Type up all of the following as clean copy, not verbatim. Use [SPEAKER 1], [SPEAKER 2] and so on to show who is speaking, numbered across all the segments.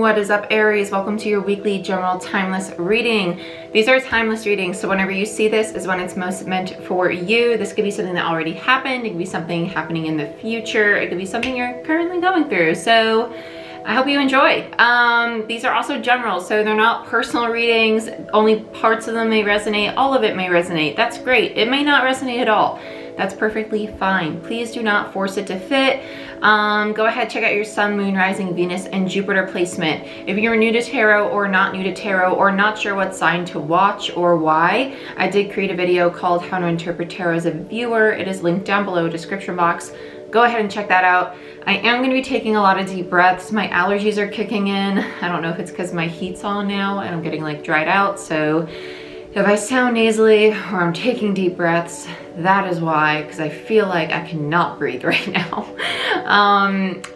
[SPEAKER 1] What is up, Aries? Welcome to your weekly general timeless reading. These are timeless readings, so whenever you see this is when it's most meant for you. This could be something that already happened. It could be something happening in the future. It could be something you're currently going through. So I hope you enjoy. These are also general, so they're not personal readings. Only parts of them may resonate. All of it may resonate. That's great. It may not resonate at all. That's perfectly fine. Please do not force it to fit. Go ahead, check out your sun, moon, rising, Venus, and Jupiter placement. If you're new to tarot or not new to tarot or not sure what sign to watch or why, I did create a video called How to Interpret Tarot as a Viewer. It is linked down below, description box. Go ahead and check that out. I am going to be taking a lot of deep breaths. My allergies are kicking in. I don't know if it's because my heat's on now and I'm getting like dried out. So if I sound nasally or I'm taking deep breaths, that is why, because I feel like I cannot breathe right now.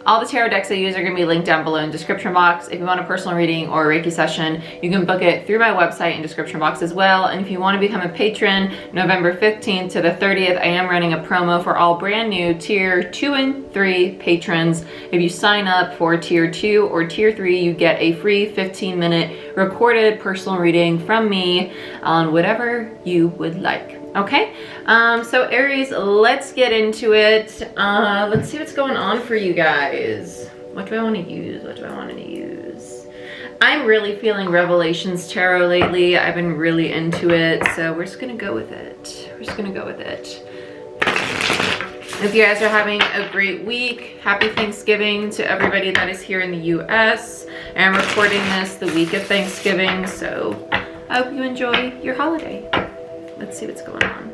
[SPEAKER 1] All the tarot decks I use are going to be linked down below in the description box. If you want a personal reading or a Reiki session, you can book it through my website and description box as well. And if you want to become a patron, November 15th to the 30th, I am running a promo for all brand new tier 2 and 3 patrons. If you sign up for tier 2 or tier 3, you get a free 15-minute recorded personal reading from me on whatever you would like. Okay, so Aries, let's get into it. Let's see what's going on for you guys. What do I want to use? What do I want to use? I'm really feeling Revelations Tarot lately. I've been really into it, so we're just gonna go with it. We're just gonna go with it. If you guys are having a great week, happy Thanksgiving to everybody that is here in the US. I'm recording this the week of Thanksgiving, so I hope you enjoy your holiday. Let's see what's going on.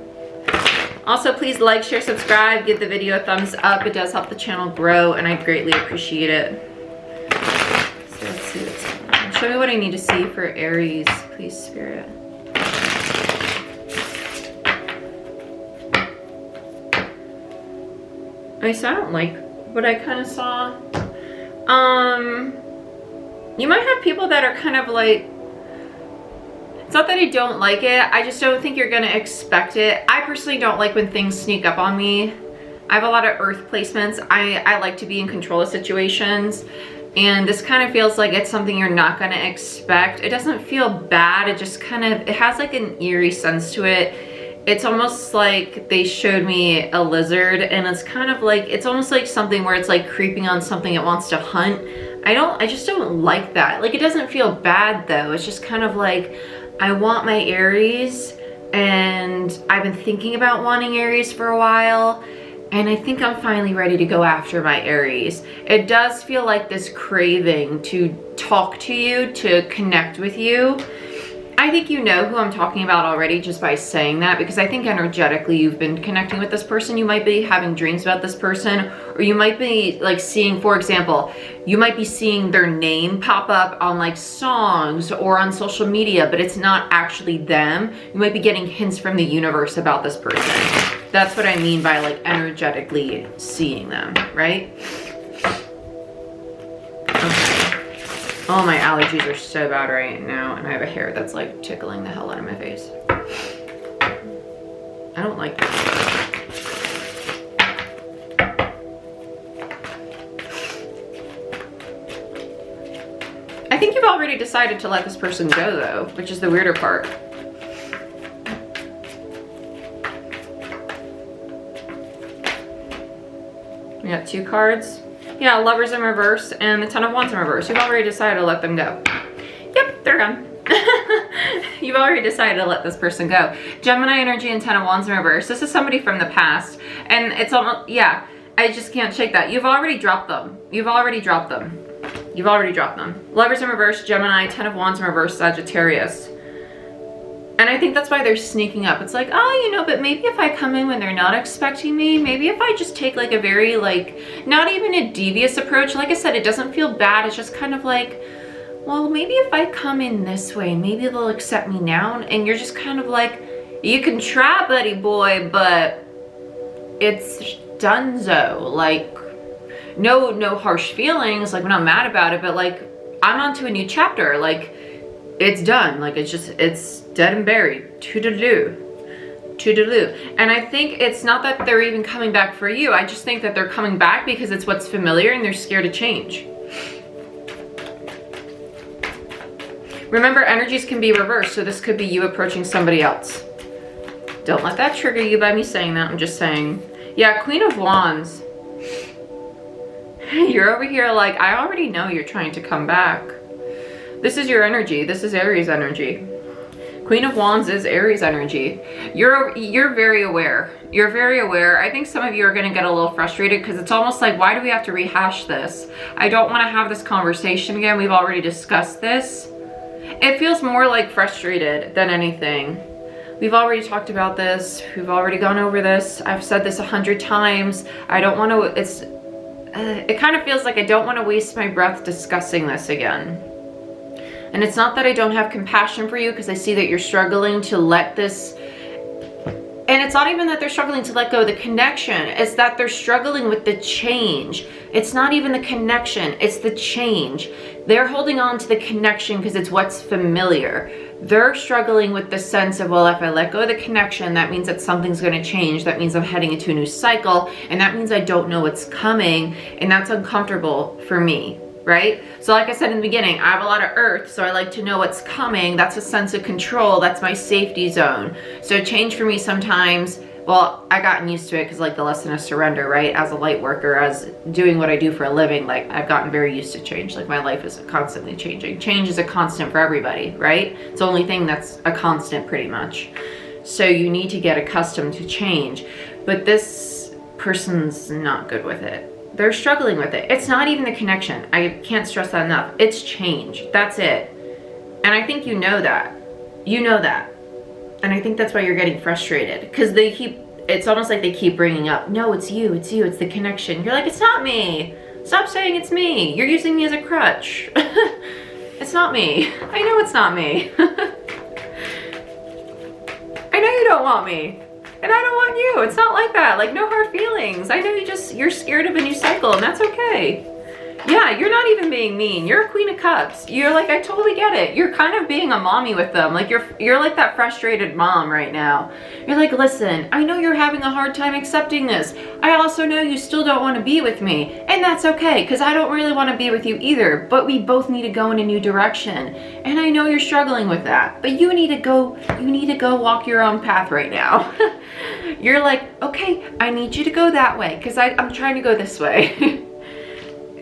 [SPEAKER 1] Also, please like, share, subscribe, give the video a thumbs up. It does help the channel grow and I greatly appreciate it. So let's see what's going on. Show me what I need to see for Aries, please, Spirit. I don't like what I kind of saw. You might have people that are kind of like, it's not that I don't like it, I just don't think you're gonna expect it. I personally don't like when things sneak up on me. I have a lot of earth placements. I like to be in control of situations, and this kind of feels like it's something you're not gonna expect. It doesn't feel bad, it just kind of, it has like an eerie sense to it. It's almost like they showed me a lizard, and it's kind of like, it's almost like something where it's like creeping on something it wants to hunt. I just don't like that. Like, it doesn't feel bad though. It's just kind of like, I want my Aries, and I've been thinking about wanting Aries for a while, and I think I'm finally ready to go after my Aries. It does feel like this craving to talk to you, to connect with you. I think you know who I'm talking about already just by saying that, because I think energetically you've been connecting with this person. You might be having dreams about this person, or you might be like seeing, for example, you might be seeing their name pop up on like songs or on social media, but it's not actually them. You might be getting hints from the universe about this person. That's what I mean by like energetically seeing them, right? Okay. Oh, my allergies are so bad right now, and I have a hair that's like tickling the hell out of my face. I don't like that. I think you've already decided to let this person go though, which is the weirder part. We got 2 cards. Yeah, Lovers in reverse and the Ten of Wands in reverse. You've already decided to let them go. Yep, they're gone. You've already decided to let this person go. Gemini energy and Ten of Wands in reverse. This is somebody from the past. And it's almost, yeah, I just can't shake that. You've already dropped them. You've already dropped them. You've already dropped them. Lovers in reverse, Gemini, Ten of Wands in reverse, Sagittarius. And I think that's why they're sneaking up. It's like, oh, you know, but maybe if I come in when they're not expecting me, maybe if I just take like a very like, not even a devious approach. Like I said, it doesn't feel bad. It's just kind of like, well, maybe if I come in this way, maybe they'll accept me now. And you're just kind of like, you can try, buddy boy, but it's donezo. Like, no harsh feelings. Like, I'm not mad about it, but like, I'm on to a new chapter. Like, it's done. Like, it's dead and buried. Toodaloo. Toodaloo. And I think it's not that they're even coming back for you. I just think that they're coming back because it's what's familiar and they're scared to change. Remember, energies can be reversed, so this could be you approaching somebody else. Don't let that trigger you by me saying that. I'm just saying. Yeah, Queen of Wands. You're over here like, I already know you're trying to come back. This is your energy. This is Aries energy. Queen of Wands is Aries energy. You're very aware. You're very aware. I think some of you are going to get a little frustrated because it's almost like, why do we have to rehash this? I don't want to have this conversation again. We've already discussed this. It feels more like frustrated than anything. We've already talked about this. We've already gone over this. I've said this 100 times. I don't want to, it kind of feels like I don't want to waste my breath discussing this again. And it's not that I don't have compassion for you, because I see that you're struggling to let this, and it's not even that they're struggling to let go of the connection, it's that they're struggling with the change. It's not even the connection, it's the change. They're holding on to the connection because it's what's familiar. They're struggling with the sense of, well, if I let go of the connection, that means that something's going to change. That means I'm heading into a new cycle, and that means I don't know what's coming, and that's uncomfortable for me. Right? So like I said in the beginning, I have a lot of earth, so I like to know what's coming. That's a sense of control. That's my safety zone. So change for me sometimes, well, I gotten used to it because like the lesson of surrender, right? As a light worker, as doing what I do for a living, like I've gotten very used to change. Like my life is constantly changing. Change is a constant for everybody, right? It's the only thing that's a constant pretty much. So you need to get accustomed to change. But this person's not good with it. They're struggling with it. It's not even the connection. I can't stress that enough. It's change. That's it. And I think you know that. You know that. And I think that's why you're getting frustrated. Because they keep, it's almost like they keep bringing up, no, it's you, it's you, it's the connection. You're like, it's not me. Stop saying it's me. You're using me as a crutch. It's not me. I know it's not me. I know you don't want me. And I don't want you. It's not like that. Like, no hard feelings. I know you're scared of a new cycle, and that's okay. Yeah, you're not even being mean. You're a Queen of Cups. You're like, I totally get it. You're kind of being a mommy with them. Like you're like that frustrated mom right now. You're like, listen, I know you're having a hard time accepting this. I also know you still don't want to be with me. And that's okay, because I don't really want to be with you either. But we both need to go in a new direction. And I know you're struggling with that. But you need to go walk your own path right now. You're like, okay, I need you to go that way, because I'm trying to go this way.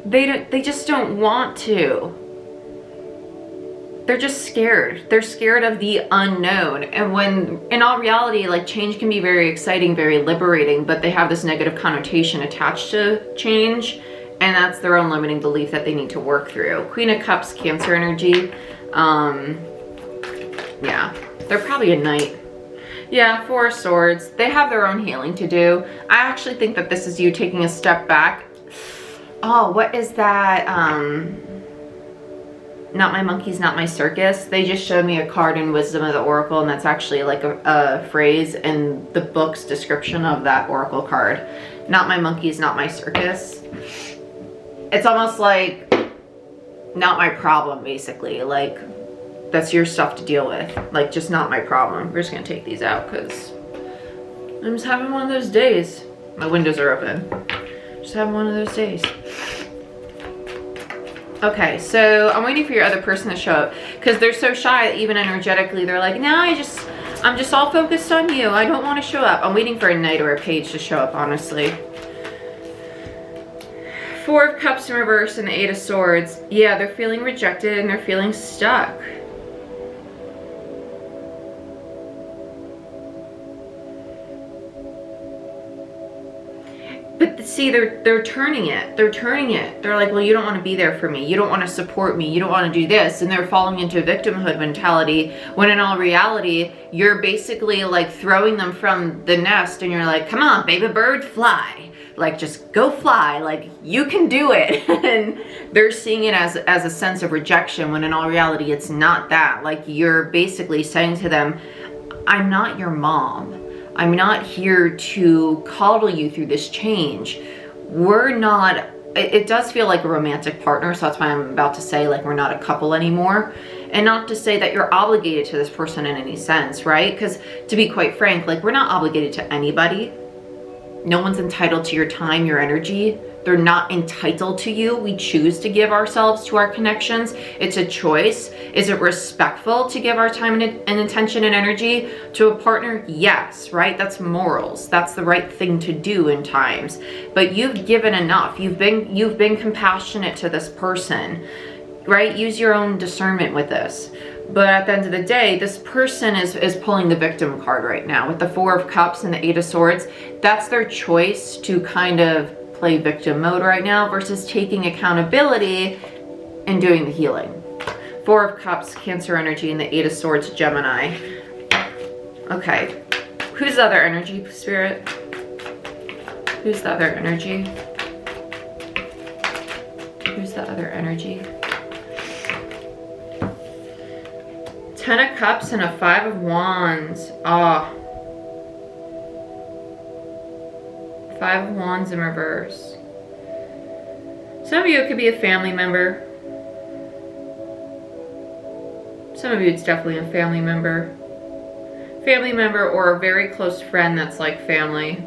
[SPEAKER 1] They just don't want to. They're just scared. They're scared of the unknown. And when, in all reality, like change can be very exciting, very liberating, but they have this negative connotation attached to change. And that's their own limiting belief that they need to work through. Queen of Cups, Cancer energy. Yeah, they're probably a knight. Yeah, Four of Swords. They have their own healing to do. I actually think that this is you taking a step back. Oh, what is that? Not my monkeys, not my circus. They just showed me a card in Wisdom of the Oracle, and that's actually like a phrase in the book's description of that Oracle card. Not my monkeys, not my circus. It's almost like not my problem, basically. Like, that's your stuff to deal with. Like, just not my problem. We're just gonna take these out because I'm just having one of those days. My windows are open. Just having one of those days. Okay, so I'm waiting for your other person to show up because they're so shy, even energetically. They're like, no, I'm just all focused on you. I don't want to show up. I'm waiting for a knight or a page to show up, honestly. Four of Cups in reverse and the Eight of Swords. Yeah, they're feeling rejected and they're feeling stuck. But see, they're turning it. They're turning it. They're like, well, you don't want to be there for me. You don't want to support me. You don't want to do this. And they're falling into a victimhood mentality when in all reality, you're basically like throwing them from the nest and you're like, come on, baby bird, fly. Like, just go fly. Like, you can do it. And they're seeing it as a sense of rejection when in all reality, it's not that. Like, you're basically saying to them, I'm not your mom. I'm not here to coddle you through this change. We're not, it does feel like a romantic partner, so that's why I'm about to say like we're not a couple anymore. And not to say that you're obligated to this person in any sense, right? Because to be quite frank, like we're not obligated to anybody. No one's entitled to your time, your energy. They're not entitled to you. We choose to give ourselves to our connections. It's a choice. Is it respectful to give our time and attention and energy to a partner? Yes, right? That's morals. That's the right thing to do in times. But you've given enough. You've been compassionate to this person, right? Use your own discernment with this. But at the end of the day, this person is pulling the victim card right now with the Four of Cups and the Eight of Swords. That's their choice to kind of play victim mode right now versus taking accountability and doing the healing. Four of Cups, Cancer energy, and the Eight of Swords, Gemini. Okay. Who's the other energy, Spirit? Who's the other energy? Who's the other energy? 10 of Cups and a 5 of Wands. Ah. 5 of Wands in reverse. Some of you, it could be a family member. Some of you, it's definitely a family member. Family member or a very close friend that's like family.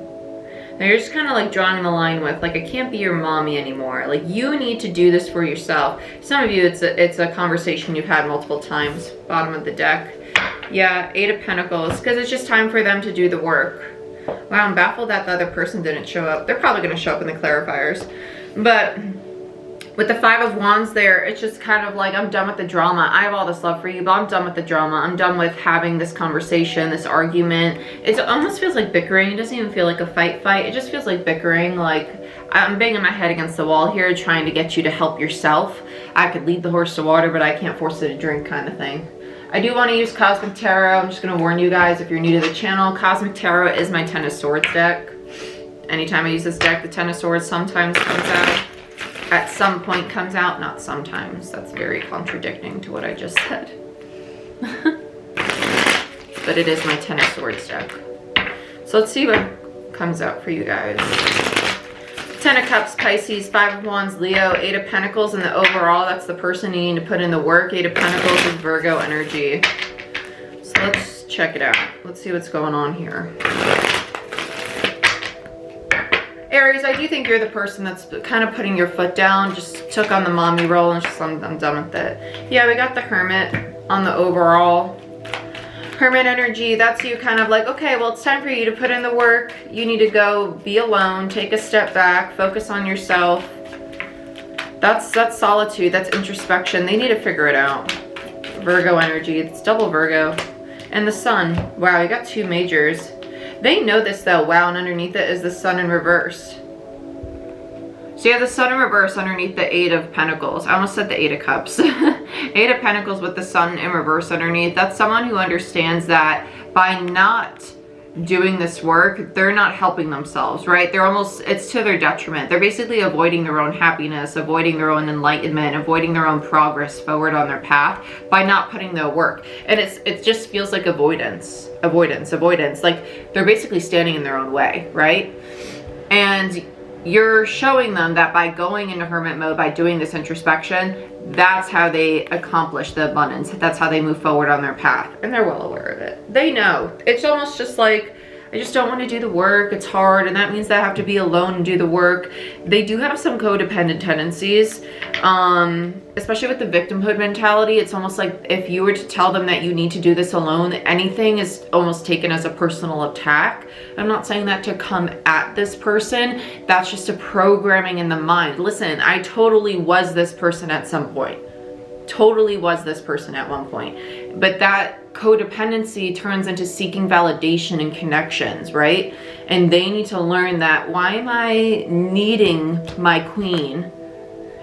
[SPEAKER 1] Now you're just kind of like drawing the line with, like, I can't be your mommy anymore. Like, you need to do this for yourself. Some of you, it's a conversation you've had multiple times. Bottom of the deck. Yeah, 8 of Pentacles, because it's just time for them to do the work. Wow, I'm baffled that the other person didn't show up. They're probably going to show up in the clarifiers. But with the 5 of Wands there, it's just kind of like, I'm done with the drama. I have all this love for you, but I'm done with the drama. I'm done with having this conversation, this argument. It almost feels like bickering. It doesn't even feel like a fight. It just feels like bickering. Like, I'm banging my head against the wall here, trying to get you to help yourself. I could lead the horse to water, but I can't force it to drink, kind of thing. I do want to use Cosmic Tarot. I'm just going to warn you guys, if you're new to the channel, Cosmic Tarot is my 10 of Swords deck. Anytime I use this deck, the 10 of Swords sometimes comes out. At some point comes out, not sometimes. That's very contradicting to what I just said. But it is my 10 of Swords deck. So let's see what comes out for you guys. 10 of Cups, Pisces, 5 of Wands, Leo, 8 of Pentacles, and the overall, that's the person needing to put in the work. 8 of Pentacles is Virgo energy. So let's check it out. Let's see what's going on here. Aries, I do think you're the person that's kind of putting your foot down, just took on the mommy role and just, I'm done with it. Yeah, we got the Hermit on the overall. Hermit energy, that's you kind of like, okay, well, it's time for you to put in the work. You need to go be alone, take a step back, focus on yourself. That's solitude, that's introspection. They need to figure it out. Virgo energy, it's double Virgo. And the Sun, wow, you got 2 majors. They know this though, wow, and underneath it is the Sun in reverse. So you have the Sun in reverse underneath the 8 of Pentacles. I almost said the 8 of Cups. 8 of Pentacles with the Sun in reverse underneath. That's someone who understands that by not doing this work, they're not helping themselves, right? They're almost, it's to their detriment. They're basically avoiding their own happiness, avoiding their own enlightenment, avoiding their own progress forward on their path by not putting their work. And it just feels like avoidance. Like they're basically standing in their own way, right? And you're showing them that by going into hermit mode, by doing this introspection, that's how they accomplish the abundance. That's how they move forward on their path. And they're well aware of it. They know. It's almost just like, I just don't want to do the work. It's hard. And that means that I have to be alone and do the work. They do have some codependent tendencies, especially with the victimhood mentality. It's almost like if you were to tell them that you need to do this alone, anything is almost taken as a personal attack. I'm not saying that to come at this person. That's just a programming in the mind. Listen, I totally was this person at some point. Totally was this person at one point. But that codependency turns into seeking validation and connections, right? And they need to learn that, why am I needing my queen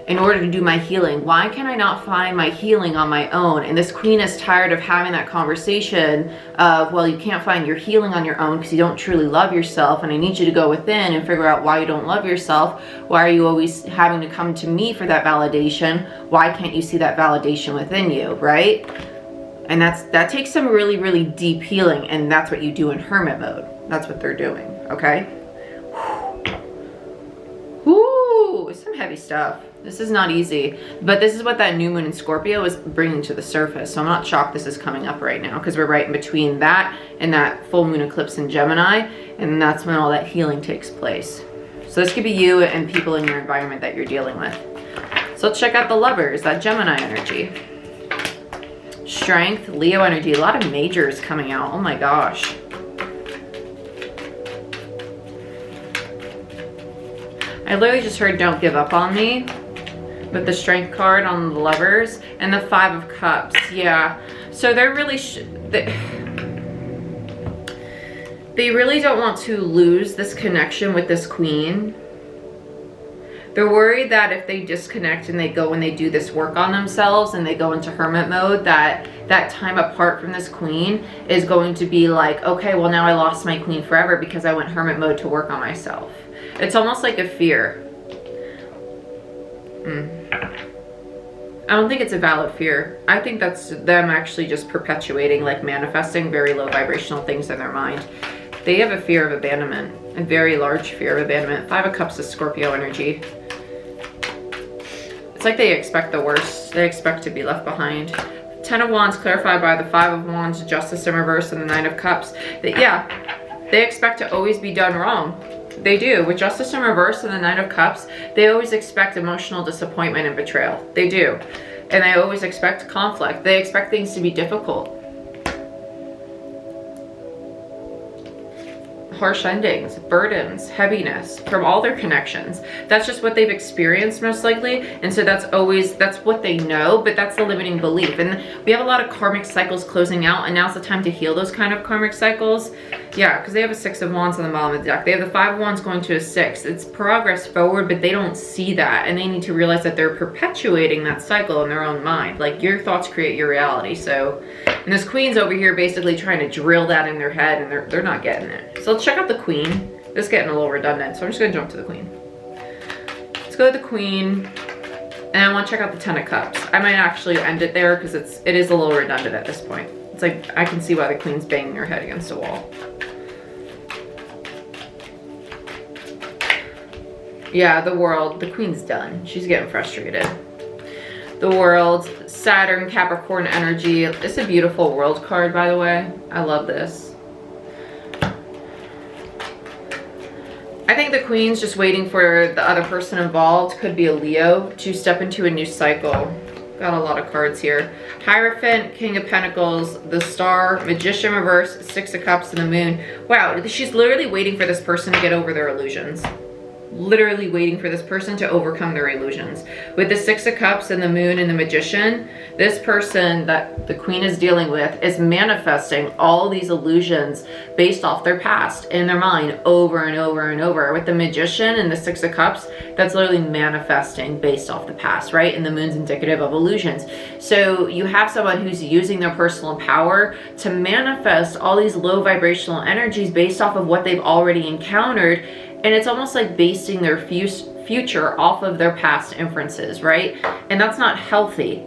[SPEAKER 1] in order to do my healing? Why can I not find my healing on my own? And this queen is tired of having that conversation of, well, you can't find your healing on your own because you don't truly love yourself, and I need you to go within and figure out why you don't love yourself. Why are you always having to come to me for that validation? Why can't you see that validation within you, right? And that takes some really, really deep healing, and that's what you do in hermit mode. That's what they're doing, okay? Whoo, some heavy stuff. This is not easy, but this is what that new moon in Scorpio is bringing to the surface. So I'm not shocked this is coming up right now, because we're right in between that and that full moon eclipse in Gemini, and that's when all that healing takes place. So this could be you and people in your environment that you're dealing with. So let's check out the Lovers, that Gemini energy. Strength, Leo energy, a lot of majors coming out. Oh my gosh. I literally just heard don't give up on me with the Strength card on the Lovers and the Five of Cups. Yeah, so they're really they really don't want to lose this connection with this Queen. They're worried that if they disconnect and they go and they do this work on themselves and they go into hermit mode, that time apart from this Queen is going to be like, okay, well now I lost my Queen forever because I went hermit mode to work on myself. It's almost like a fear. I don't think it's a valid fear. I think that's them actually just perpetuating, like manifesting very low vibrational things in their mind. They have a fear of abandonment, a very large fear of abandonment. Five of Cups is Scorpio energy. It's like they expect the worst. They expect to be left behind. Ten of Wands clarified by the Five of Wands, Justice in reverse, and the Nine of Cups. That, yeah, they expect to always be done wrong. They do. With Justice in reverse and the Nine of Cups, they always expect emotional disappointment and betrayal. They do. And they always expect conflict. They expect things to be difficult. Harsh endings, burdens, heaviness from all their connections. That's just what they've experienced most likely. And so that's what they know, but that's the limiting belief. And we have a lot of karmic cycles closing out, and now's the time to heal those kind of karmic cycles. Yeah, because they have a Six of Wands on the bottom of the deck. They have the Five of Wands going to a Six. It's progress forward, but they don't see that. And they need to realize that they're perpetuating that cycle in their own mind. Like, your thoughts create your reality. So, and this Queen's over here basically trying to drill that in their head, and they're not getting it. So let's check out the Queen. This is getting a little redundant, so I'm just gonna jump to the Queen. Let's go to the Queen, and I want to check out the Ten of Cups. I might actually end it there because it is a little redundant at this point. It's like I can see why the Queen's banging her head against a wall. Yeah, the World. The Queen's done. She's getting frustrated. The World, Saturn, Capricorn energy. It's a beautiful World card, by the way. I love this. I think the Queen's just waiting for the other person involved, could be a Leo, to step into a new cycle. Got a lot of cards here. Hierophant, King of Pentacles, the Star, Magician reverse, Six of Cups, and the Moon. Wow, she's literally waiting for this person to get over their illusions. Literally waiting for this person to overcome their illusions. With the Six of Cups and the Moon and the Magician, this person that the Queen is dealing with is manifesting all these illusions based off their past in their mind over and over and over. With the Magician and the Six of Cups, that's literally manifesting based off the past, right? And the Moon's indicative of illusions. So you have someone who's using their personal power to manifest all these low vibrational energies based off of what they've already encountered. And it's almost like basing their future off of their past inferences, right? And that's not healthy.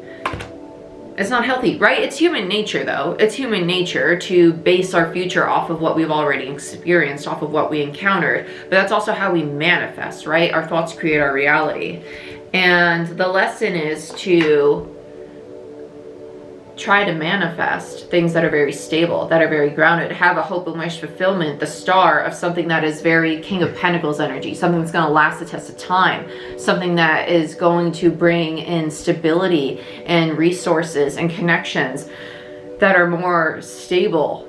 [SPEAKER 1] It's not healthy, right? It's human nature, though. It's human nature to base our future off of what we've already experienced, off of what we encountered. But that's also how we manifest, right? Our thoughts create our reality. And the lesson is to try to manifest things that are very stable, that are very grounded, have a hope and wish fulfillment, the Star of something that is very King of Pentacles energy, something that's going to last the test of time, something that is going to bring in stability and resources and connections that are more stable.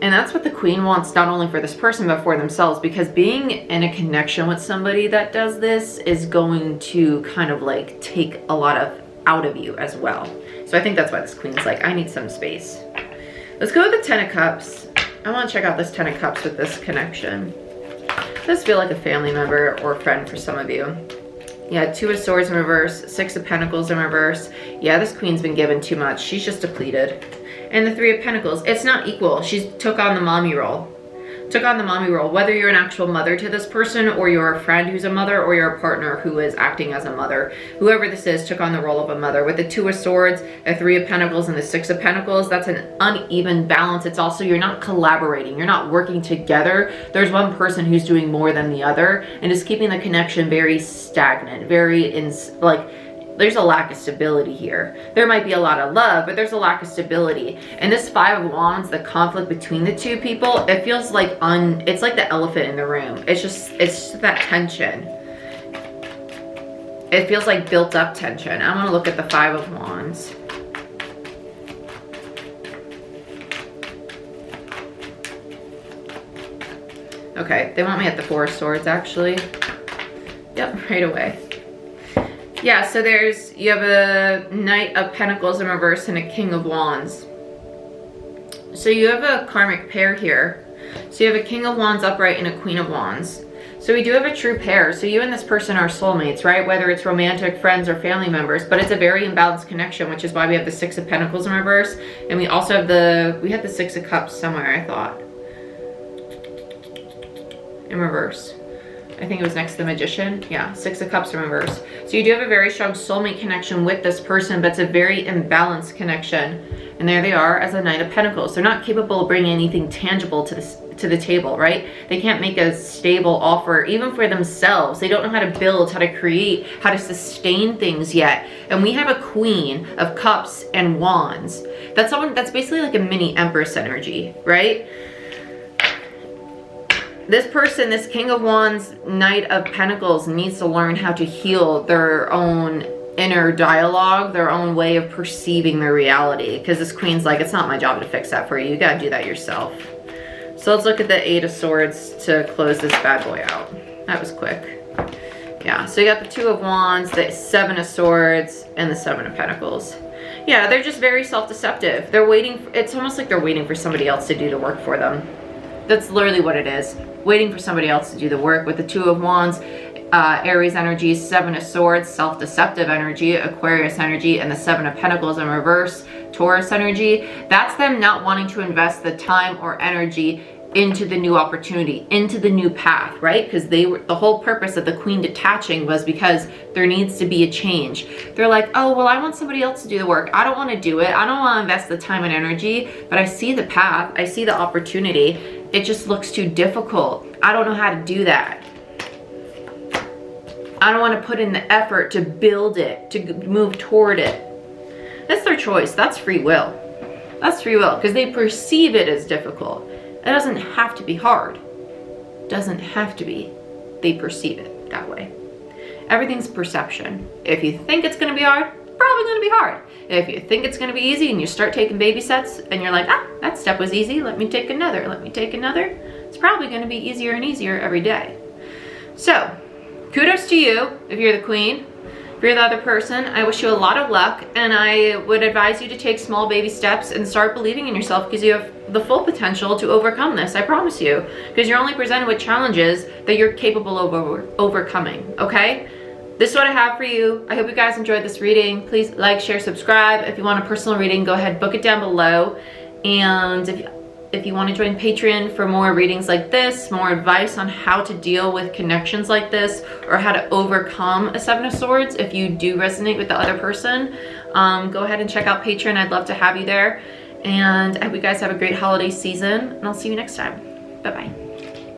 [SPEAKER 1] And that's what the Queen wants, not only for this person, but for themselves, because being in a connection with somebody that does this is going to kind of like take a lot of out of you as well. So I think that's why this Queen's like, I need some space. Let's go with the Ten of Cups. I want to check out this Ten of Cups with this connection. It does feel like a family member or friend for some of you. Yeah, Two of Swords in reverse, Six of Pentacles in reverse. Yeah, this Queen's been given too much. She's just depleted. And the Three of Pentacles, it's not equal. She took on the mommy role. Whether you're an actual mother to this person, or you're a friend who's a mother, or you're a partner who is acting as a mother. Whoever this is took on the role of a mother. With the Two of Swords, a Three of Pentacles, and the Six of Pentacles, that's an uneven balance. It's also, you're not collaborating. You're not working together. There's one person who's doing more than the other, and is keeping the connection very stagnant, very there's a lack of stability here. There might be a lot of love, but there's a lack of stability. And this Five of Wands, the conflict between the two people, it feels like it's like the elephant in the room. It's just that tension. It feels like built up tension. I want to look at the Five of Wands. Okay, they want me at the Four of Swords actually. Yep, right away. Yeah, so you have a Knight of Pentacles in reverse and a King of Wands. So you have a karmic pair here. So you have a King of Wands upright and a Queen of Wands. So we do have a true pair. So you and this person are soulmates, right? Whether it's romantic, friends, or family members, but it's a very imbalanced connection, which is why we have the Six of Pentacles in reverse. And we also have we had the Six of Cups somewhere, I thought. In reverse. I think it was next to the Magician. Yeah, Six of Cups in reverse. So you do have a very strong soulmate connection with this person, but it's a very imbalanced connection. And there they are as a Knight of Pentacles. They're not capable of bringing anything tangible to the table, right? They can't make a stable offer, even for themselves. They don't know how to build, how to create, how to sustain things yet. And we have a Queen of Cups and Wands. That's basically like a mini Empress energy, right? This person, this King of Wands, Knight of Pentacles, needs to learn how to heal their own inner dialogue, their own way of perceiving their reality. Because this Queen's like, it's not my job to fix that for you. You gotta do that yourself. So let's look at the Eight of Swords to close this bad boy out. That was quick. Yeah, so you got the Two of Wands, the Seven of Swords, and the Seven of Pentacles. Yeah, they're just very self-deceptive. They're waiting, it's almost like they're waiting for somebody else to do the work for them. That's literally what it is. Waiting for somebody else to do the work. With the Two of Wands, Aries energy, Seven of Swords, self-deceptive energy, Aquarius energy, and the Seven of Pentacles in reverse, Taurus energy. That's them not wanting to invest the time or energy into the new opportunity, into the new path, right? Because the whole purpose of the Queen detaching was because there needs to be a change. They're like, oh, well, I want somebody else to do the work. I don't want to do it. I don't want to invest the time and energy, but I see the path. I see the opportunity. It just looks too difficult. I don't know how to do that. I don't want to put in the effort to build it, to move toward it. That's their choice. That's free will. That's free will because they perceive it as difficult. It doesn't have to be hard. It doesn't have to be. They perceive it that way. Everything's perception. If you think it's going to be hard, probably going to be hard. If you think it's going to be easy and you start taking baby steps and you're like, ah, that step was easy, let me take another, let me take another, it's probably going to be easier and easier every day. So kudos to you if you're the Queen. If you're the other person, I wish you a lot of luck, and I would advise you to take small baby steps and start believing in yourself, because you have the full potential to overcome this, I promise you, because you're only presented with challenges that you're capable of overcoming, okay? This is what I have for you. I hope you guys enjoyed this reading. Please like, share, subscribe. If you want a personal reading, go ahead, book it down below. And if you want to join Patreon for more readings like this, more advice on how to deal with connections like this, or how to overcome a Seven of Swords if you do resonate with the other person, go ahead and check out Patreon. I'd love to have you there. And I hope you guys have a great holiday season, and I'll see you next time. Bye-bye.